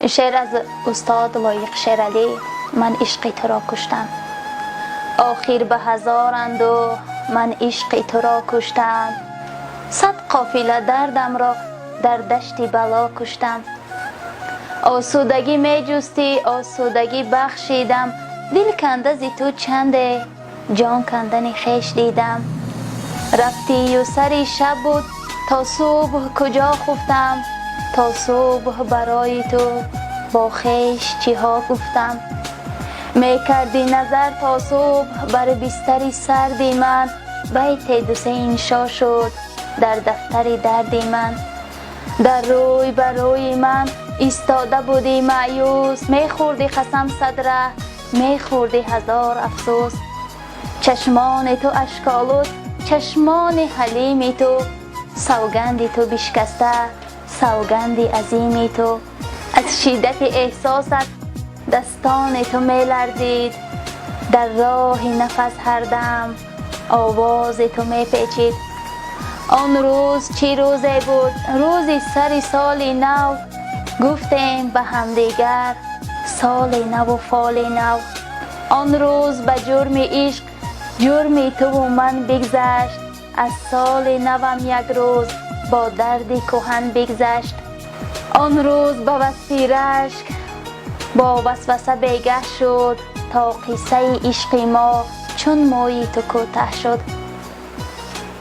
شعر از استاد لایق شیرعلی. من عشق تو را کشتم، آخر به هزار اندوه من عشق تو را کشتم. صد قافله دردم را در دشت بلا کشتم. آسودگی می جستی آسودگی بخشیدم، دل کنده ز تو چنده جان کندن خویش دیدم. رفتی و سری شب بود تا صبح کجا خفتم، تا صبح برای تو با خویش چی ها گفتم. می کردی نظر تا صبح بر بستر سردی من، بیت دو سه انشا شد در دفتر دردی من. در روی بر روی من ایستاده بودی مایوس، می خوردی قسم صدره می خوردی هزار افسوس. چشمان تو اشکالود چشمان حلیمی تو، سوگندی تو بشکسته سوگندی عظیمی تو. از شدت احساست دستان تو می لرزید، در راه نفس هر دم آواز تو می پیچید. آن روز چی روزی بود؟ روزی سر سال نو، گفتیم به همدیگر سال نو و فال نو. آن روز به جرم عشق جرم تو و من بگذشت، از سال نوم یک روز با درد کهن بگذشت. آن روز به وصفی رشک با وسوسه بیگه شد، تا قصه عشق ما چون موی تو کوته شد.